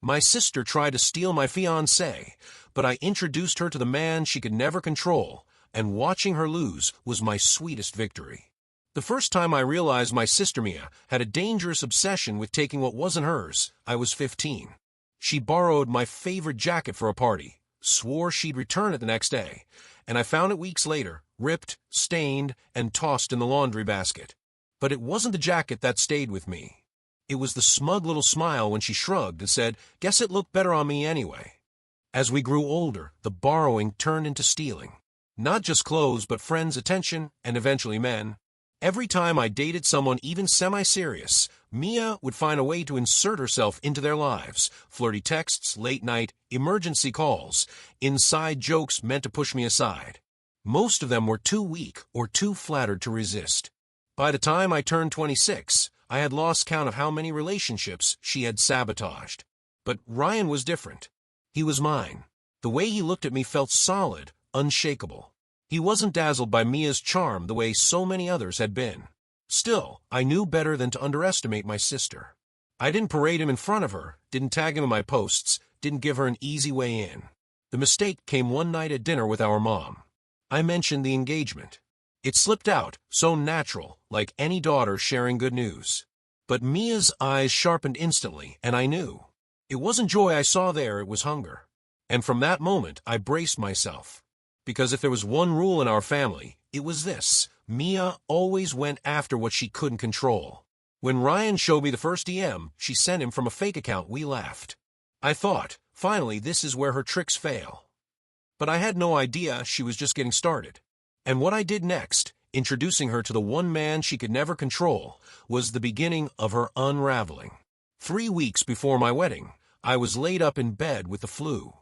My sister tried to steal my fiancé, but I introduced her to the man she could never control, and watching her lose was my sweetest victory. The first time I realized my sister Mia had a dangerous obsession with taking what wasn't hers, I was 15. She borrowed my favorite jacket for a party, swore she'd return it the next day, and I found it weeks later, ripped, stained, and tossed in the laundry basket. But it wasn't the jacket that stayed with me. It was the smug little smile when she shrugged and said, "Guess it looked better on me anyway." As we grew older, the borrowing turned into stealing. Not just clothes, but friends' attention, and eventually men. Every time I dated someone even semi-serious, Mia would find a way to insert herself into their lives. Flirty texts, late night, emergency calls, inside jokes meant to push me aside. Most of them were too weak or too flattered to resist. By the time I turned 26, I had lost count of how many relationships she had sabotaged. But Ryan was different. He was mine. The way he looked at me felt solid, unshakable. He wasn't dazzled by Mia's charm the way so many others had been. Still, I knew better than to underestimate my sister. I didn't parade him in front of her, didn't tag him in my posts, didn't give her an easy way in. The mistake came one night at dinner with our mom. I mentioned the engagement. It slipped out, so natural, like any daughter sharing good news. But Mia's eyes sharpened instantly, and I knew. It wasn't joy I saw there, it was hunger. And from that moment, I braced myself. Because if there was one rule in our family, it was this: Mia always went after what she couldn't control. When Ryan showed me the first DM she sent him from a fake account, we laughed. I thought, finally, this is where her tricks fail. But I had no idea she was just getting started. And what I did next, introducing her to the one man she could never control, was the beginning of her unraveling. 3 weeks before my wedding, I was laid up in bed with the flu.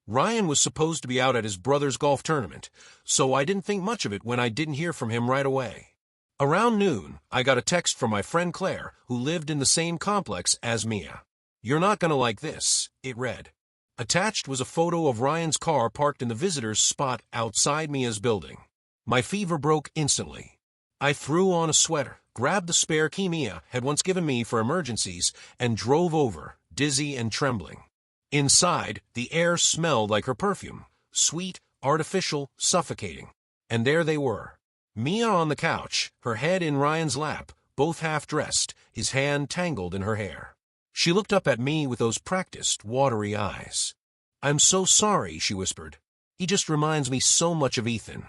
Ryan was supposed to be out at his brother's golf tournament, so I didn't think much of it when I didn't hear from him right away. Around noon, I got a text from my friend Claire, who lived in the same complex as Mia. "You're not gonna like this," it read. Attached was a photo of Ryan's car parked in the visitor's spot outside Mia's building. My fever broke instantly. I threw on a sweater, grabbed the spare key Mia had once given me for emergencies, and drove over, dizzy and trembling. Inside, the air smelled like her perfume, sweet, artificial, suffocating. And there they were. Mia on the couch, her head in Ryan's lap, both half-dressed, his hand tangled in her hair. She looked up at me with those practiced, watery eyes. "I'm so sorry," she whispered. "He just reminds me so much of Ethan."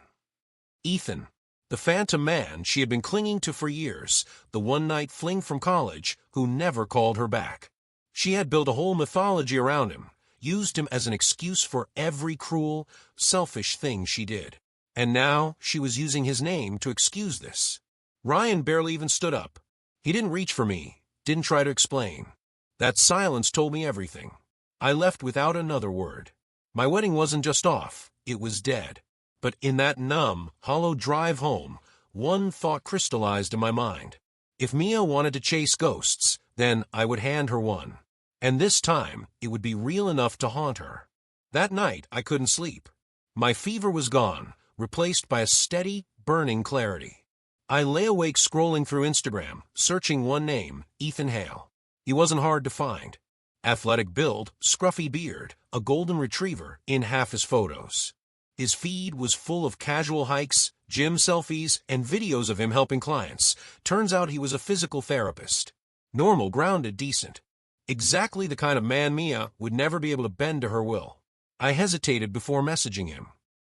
Ethan, the phantom man she had been clinging to for years, the one-night fling from college, who never called her back. She had built a whole mythology around him, used him as an excuse for every cruel, selfish thing she did. And now she was using his name to excuse this. Ryan barely even stood up. He didn't reach for me, didn't try to explain. That silence told me everything. I left without another word. My wedding wasn't just off, it was dead. But in that numb, hollow drive home, one thought crystallized in my mind. If Mia wanted to chase ghosts, then I would hand her one. And this time, it would be real enough to haunt her. That night, I couldn't sleep. My fever was gone, replaced by a steady, burning clarity. I lay awake scrolling through Instagram, searching one name, Ethan Hale. He wasn't hard to find. Athletic build, scruffy beard, a golden retriever in half his photos. His feed was full of casual hikes, gym selfies, and videos of him helping clients. Turns out he was a physical therapist. Normal, grounded, decent. Exactly the kind of man Mia would never be able to bend to her will. I hesitated before messaging him.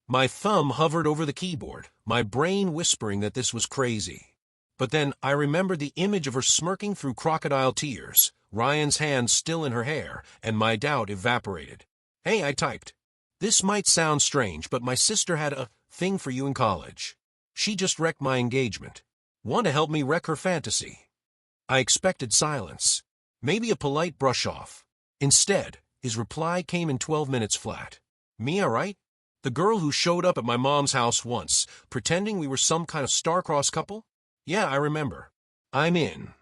My thumb hovered over the keyboard, my brain whispering that this was crazy. But then I remembered the image of her smirking through crocodile tears, Ryan's hand still in her hair, and my doubt evaporated. "Hey," I typed. "This might sound strange, but my sister had a thing for you in college. She just wrecked my engagement. Want to help me wreck her fantasy?" I expected silence, maybe a polite brush-off. Instead, his reply came in 12 minutes flat. "Mia, right? The girl who showed up at my mom's house once, pretending we were some kind of star-crossed couple? Yeah, I remember. I'm in."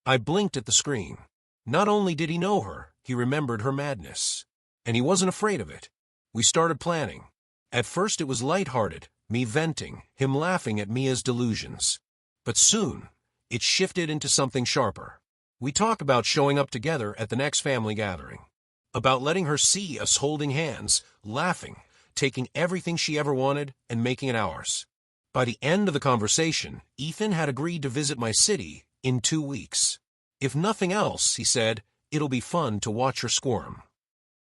I blinked at the screen. Not only did he know her, he remembered her madness. And he wasn't afraid of it. We started planning. At first it was lighthearted, me venting, him laughing at Mia's delusions. But soon, it shifted into something sharper. We talked about showing up together at the next family gathering. about letting her see us holding hands, laughing, taking everything she ever wanted, and making it ours. By the end of the conversation, Ethan had agreed to visit my city in 2 weeks. If nothing else, he said, it'll be fun to watch her squirm.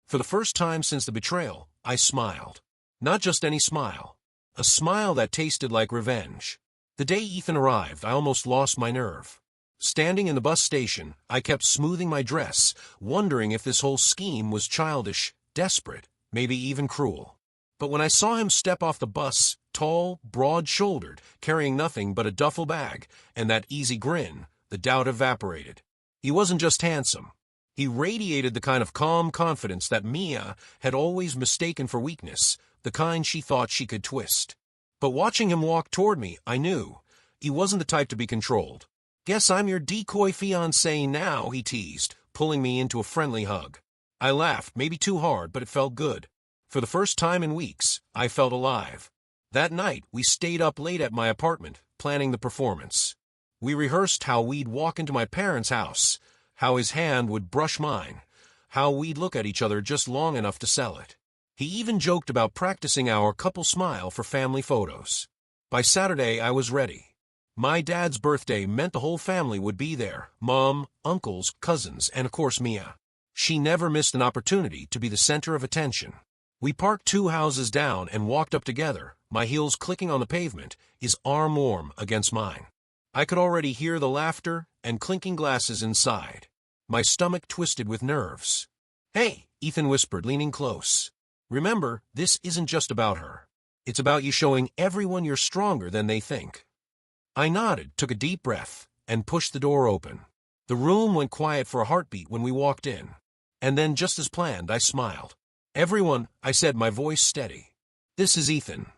For the first time since the betrayal, I smiled. Not just any smile. A smile that tasted like revenge. The day Ethan arrived, I almost lost my nerve. Standing in the bus station, I kept smoothing my dress, wondering if this whole scheme was childish, desperate, maybe even cruel. But when I saw him step off the bus, tall, broad-shouldered, carrying nothing but a duffel bag, and that easy grin, the doubt evaporated. He wasn't just handsome. He radiated the kind of calm confidence that Mia had always mistaken for weakness, the kind she thought she could twist. But watching him walk toward me, I knew he wasn't the type to be controlled. "Guess I'm your decoy fiancé now," he teased, pulling me into a friendly hug. I laughed, maybe too hard, but it felt good. For the first time in weeks, I felt alive. That night, we stayed up late at my apartment, planning the performance. We rehearsed how we'd walk into my parents' house, how his hand would brush mine, how we'd look at each other just long enough to sell it. He even joked about practicing our couple smile for family photos. By Saturday, I was ready. My dad's birthday meant the whole family would be there: Mom, uncles, cousins, and of course Mia. She never missed an opportunity to be the center of attention. We parked 2 houses down and walked up together, my heels clicking on the pavement, his arm warm against mine. I could already hear the laughter and clinking glasses inside. My stomach twisted with nerves. "Hey," Ethan whispered, leaning close. "Remember, this isn't just about her. It's about you showing everyone you're stronger than they think." I nodded, took a deep breath, and pushed the door open. The room went quiet for a heartbeat when we walked in. And then, just as planned, I smiled. "Everyone," I said, my voice steady. "This is Ethan."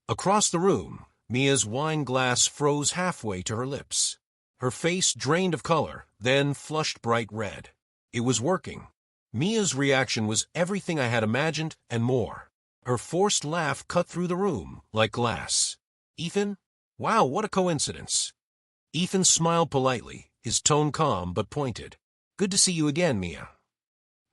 Across the room, Mia's wine glass froze halfway to her lips. Her face drained of color, then flushed bright red. It was working. Mia's reaction was everything I had imagined and more. Her forced laugh cut through the room like glass. "Ethan? Wow, what a coincidence." Ethan smiled politely, his tone calm but pointed. "Good to see you again, Mia."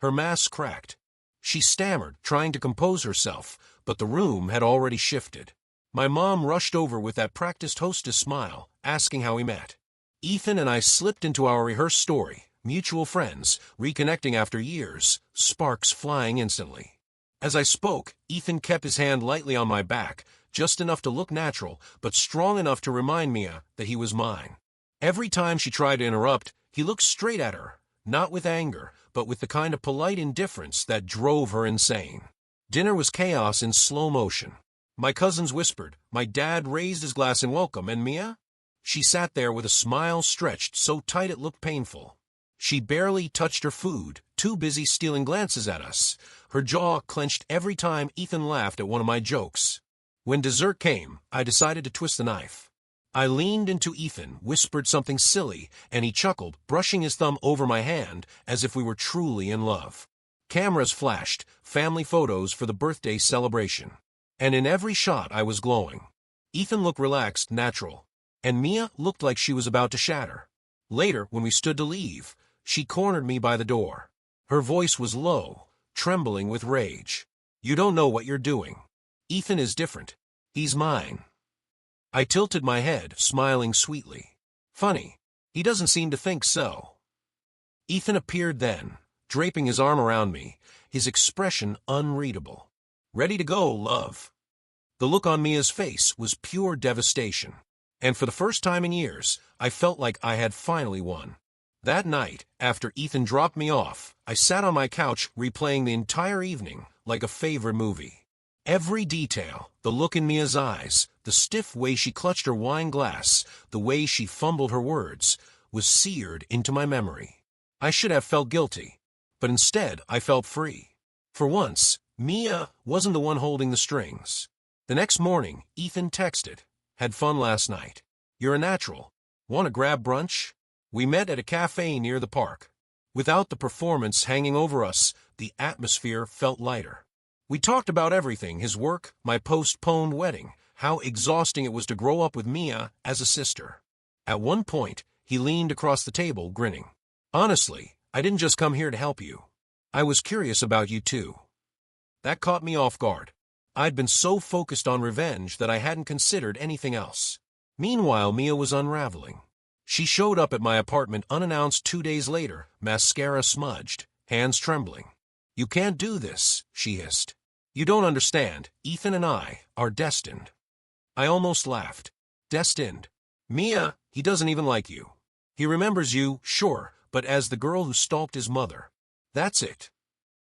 Her mask cracked. She stammered, trying to compose herself, but the room had already shifted. My mom rushed over with that practiced hostess smile, asking how we met. Ethan and I slipped into our rehearsed story, mutual friends, reconnecting after years, sparks flying instantly. As I spoke, Ethan kept his hand lightly on my back, just enough to look natural, but strong enough to remind Mia that he was mine. Every time she tried to interrupt, he looked straight at her, not with anger, but with the kind of polite indifference that drove her insane. Dinner was chaos in slow motion. My cousins whispered, my dad raised his glass in welcome, and Mia? She sat there with a smile stretched so tight it looked painful. She barely touched her food, too busy stealing glances at us. Her jaw clenched every time Ethan laughed at one of my jokes. When dessert came, I decided to twist the knife. I leaned into Ethan, whispered something silly, and he chuckled, brushing his thumb over my hand as if we were truly in love. Cameras flashed, family photos for the birthday celebration. And in every shot I was glowing. Ethan looked relaxed, natural, and Mia looked like she was about to shatter. Later, when we stood to leave, she cornered me by the door. Her voice was low, trembling with rage. "You don't know what you're doing. Ethan is different. He's mine." I tilted my head, smiling sweetly. "Funny, he doesn't seem to think so." Ethan appeared then, draping his arm around me, his expression unreadable. "Ready to go, love." The look on Mia's face was pure devastation. And for the first time in years, I felt like I had finally won. That night, after Ethan dropped me off, I sat on my couch replaying the entire evening like a favorite movie. Every detail, the look in Mia's eyes, the stiff way she clutched her wine glass, the way she fumbled her words, was seared into my memory. I should have felt guilty, but instead I felt free. For once, Mia wasn't the one holding the strings. The next morning, Ethan texted, "Had fun last night. You're a natural. Want to grab brunch?" We met at a cafe near the park. Without the performance hanging over us, the atmosphere felt lighter. We talked about everything: his work, my postponed wedding, how exhausting it was to grow up with Mia as a sister. At one point, he leaned across the table, grinning. "Honestly, I didn't just come here to help you. I was curious about you too. That caught me off guard. I'd been so focused on revenge that I hadn't considered anything else. Meanwhile, Mia was unraveling. She showed up at my apartment unannounced 2 days later, mascara smudged, hands trembling. "You can't do this," she hissed. "You don't understand. Ethan and I are destined." I almost laughed. Destined? Mia, he doesn't even like you. He remembers you, sure, but as the girl who stalked his mother. That's it.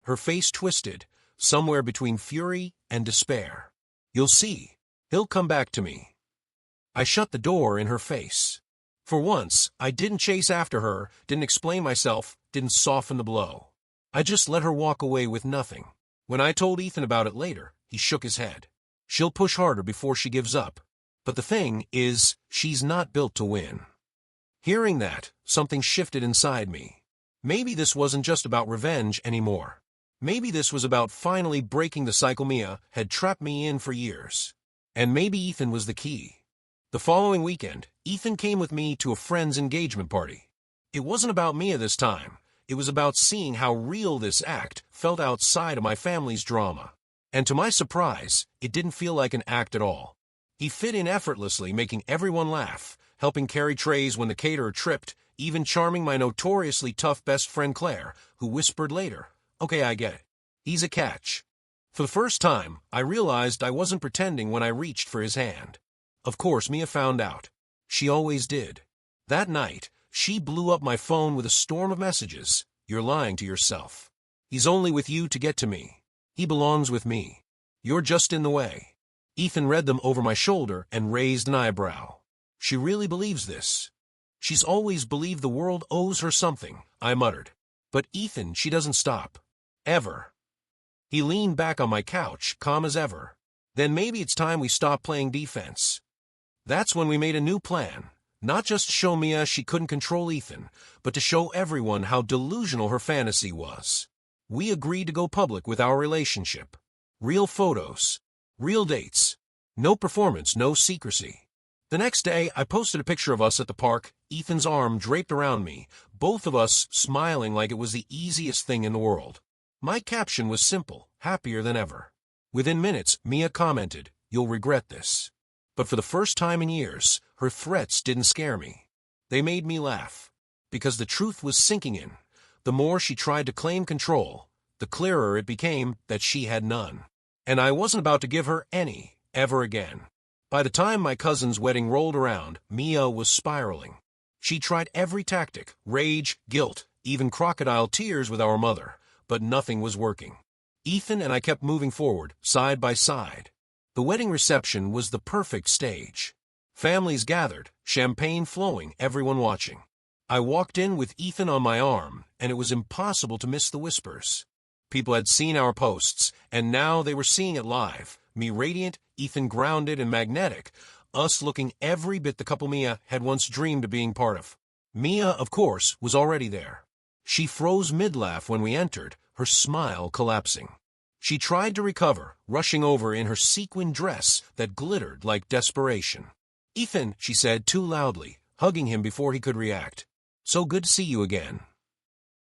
Her face twisted, somewhere between fury and despair. "You'll see. He'll come back to me." I shut the door in her face. For once, I didn't chase after her, didn't explain myself, didn't soften the blow. I just let her walk away with nothing. When I told Ethan about it later, he shook his head. "She'll push harder before she gives up. But the thing is, she's not built to win." Hearing that, something shifted inside me. Maybe this wasn't just about revenge anymore. Maybe this was about finally breaking the cycle Mia had trapped me in for years. And maybe Ethan was the key. The following weekend, Ethan came with me to a friend's engagement party. It wasn't about Mia this time. It was about seeing how real this act felt outside of my family's drama. And to my surprise, it didn't feel like an act at all. He fit in effortlessly, making everyone laugh, helping carry trays when the caterer tripped, even charming my notoriously tough best friend Claire, who whispered later, "Okay, I get it. He's a catch." For the first time, I realized I wasn't pretending when I reached for his hand. Of course, Mia found out. She always did. That night, she blew up my phone with a storm of messages. "You're lying to yourself. He's only with you to get to me. He belongs with me. You're just in the way." Ethan read them over my shoulder and raised an eyebrow. "She really believes this." "She's always believed the world owes her something," I muttered. "But Ethan, she doesn't stop. Ever." He leaned back on my couch, calm as ever. "Then maybe it's time we stop playing defense." That's when we made a new plan. Not just to show Mia she couldn't control Ethan, but to show everyone how delusional her fantasy was. We agreed to go public with our relationship. Real photos. Real dates. No performance, no secrecy. The next day, I posted a picture of us at the park, Ethan's arm draped around me, both of us smiling like it was the easiest thing in the world. My caption was simple, happier than ever. Within minutes, Mia commented, "You'll regret this." But for the first time in years, her threats didn't scare me. They made me laugh. Because the truth was sinking in. The more she tried to claim control, the clearer it became that she had none. And I wasn't about to give her any, ever again. By the time my cousin's wedding rolled around, Mia was spiraling. She tried every tactic, rage, guilt, even crocodile tears with our mother, but nothing was working. Ethan and I kept moving forward, side by side. The wedding reception was the perfect stage. Families gathered, champagne flowing, everyone watching. I walked in with Ethan on my arm, and it was impossible to miss the whispers. People had seen our posts, and now they were seeing it live. Me radiant, Ethan grounded and magnetic, us looking every bit the couple Mia had once dreamed of being part of. Mia, of course, was already there. She froze mid-laugh when we entered, her smile collapsing. She tried to recover, rushing over in her sequin dress that glittered like desperation. "Ethan," she said too loudly, hugging him before he could react. "So good to see you again."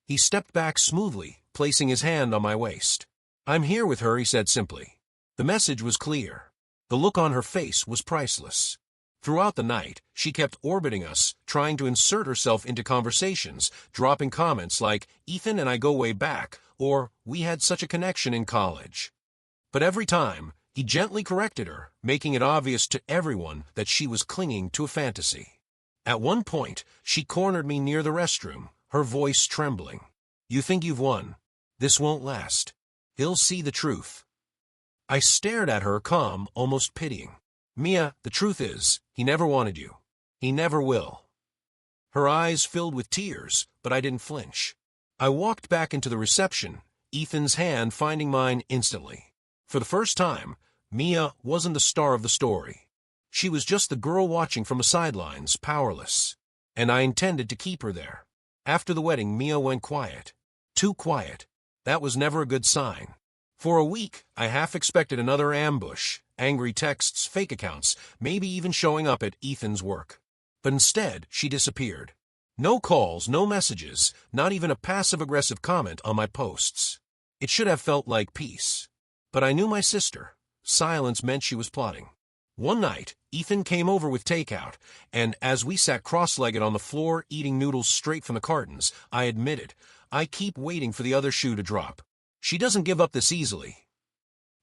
He stepped back smoothly, placing his hand on my waist. "I'm here with her," he said simply. The message was clear. The look on her face was priceless. Throughout the night, she kept orbiting us, trying to insert herself into conversations, dropping comments like, "Ethan and I go way back," or "We had such a connection in college." But every time, he gently corrected her, making it obvious to everyone that she was clinging to a fantasy. At one point, she cornered me near the restroom, her voice trembling. "You think you've won? This won't last. He'll see the truth." I stared at her, calm, almost pitying. "Mia, the truth is, he never wanted you. He never will." Her eyes filled with tears, but I didn't flinch. I walked back into the reception, Ethan's hand finding mine instantly. For the first time, Mia wasn't the star of the story. She was just the girl watching from the sidelines, powerless. And I intended to keep her there. After the wedding, Mia went quiet. Too quiet. That was never a good sign. For a week, I half expected another ambush, angry texts, fake accounts, maybe even showing up at Ethan's work. But instead, she disappeared. No calls, no messages, not even a passive-aggressive comment on my posts. It should have felt like peace. But I knew my sister. Silence meant she was plotting. One night, Ethan came over with takeout, and as we sat cross-legged on the floor eating noodles straight from the cartons, I admitted, I keep waiting for the other shoe to drop. She doesn't give up this easily.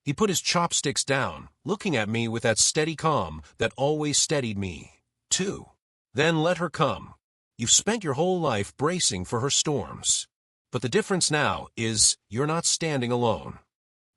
He put his chopsticks down, looking at me with that steady calm that always steadied me, too. Then let her come. You've spent your whole life bracing for her storms. But the difference now is you're not standing alone.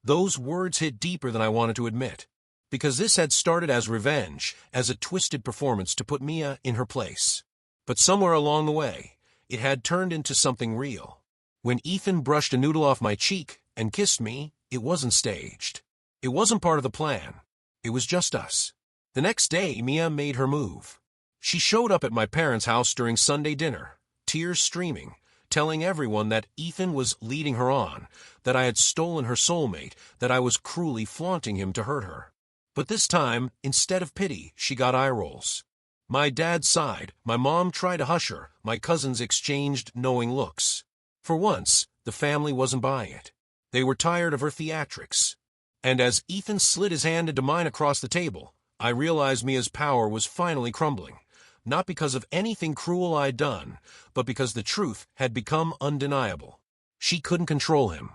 Those words hit deeper than I wanted to admit, because this had started as revenge, as a twisted performance to put Mia in her place. But somewhere along the way, it had turned into something real. When Ethan brushed a noodle off my cheek and kissed me, it wasn't staged. It wasn't part of the plan. It was just us. The next day, Mia made her move. She showed up at my parents' house during Sunday dinner, tears streaming, telling everyone that Ethan was leading her on, that I had stolen her soulmate, that I was cruelly flaunting him to hurt her. But this time, instead of pity, she got eye rolls. My dad sighed, my mom tried to hush her, my cousins exchanged knowing looks. For once, the family wasn't buying it. They were tired of her theatrics. And as Ethan slid his hand into mine across the table, I realized Mia's power was finally crumbling. Not because of anything cruel I'd done, but because the truth had become undeniable. She couldn't control him.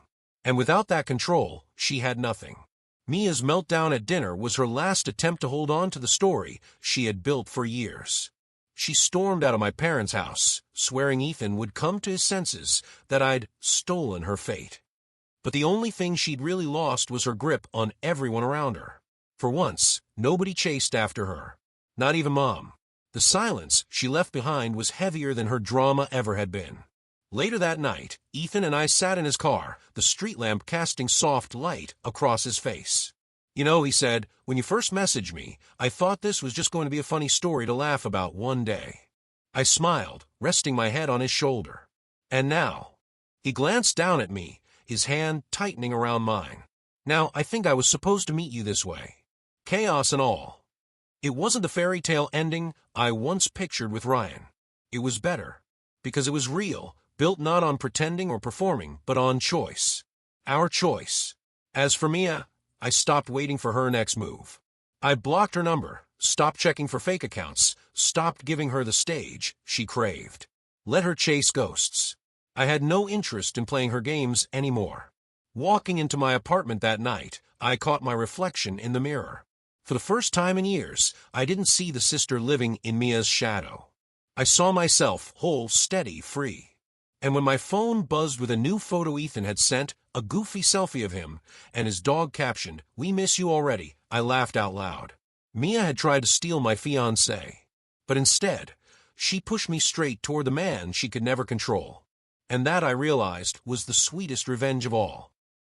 And without that control, she had nothing. Mia's meltdown at dinner was her last attempt to hold on to the story she had built for years. She stormed out of my parents' house, swearing Ethan would come to his senses, that I'd stolen her fate. But the only thing she'd really lost was her grip on everyone around her. For once, nobody chased after her. Not even Mom. The silence she left behind was heavier than her drama ever had been. Later that night, Ethan and I sat in his car, the street lamp casting soft light across his face. You know, he said, when you first messaged me, I thought this was just going to be a funny story to laugh about one day. I smiled, resting my head on his shoulder. And now? He glanced down at me, his hand tightening around mine. Now, I think I was supposed to meet you this way. Chaos and all. It wasn't the fairy tale ending I once pictured with Ryan. It was better, because it was real, built not on pretending or performing, but on choice. Our choice. As for Mia, I stopped waiting for her next move. I blocked her number, stopped checking for fake accounts, stopped giving her the stage she craved. Let her chase ghosts. I had no interest in playing her games anymore. Walking into my apartment that night, I caught my reflection in the mirror. For the first time in years, I didn't see the sister living in Mia's shadow. I saw myself whole, steady, free. And when my phone buzzed with a new photo Ethan had sent, a goofy selfie of him, and his dog captioned, "We miss you already," I laughed out loud. Mia had tried to steal my fiancé. But instead, she pushed me straight toward the man she could never control. And that, I realized, was the sweetest revenge of all.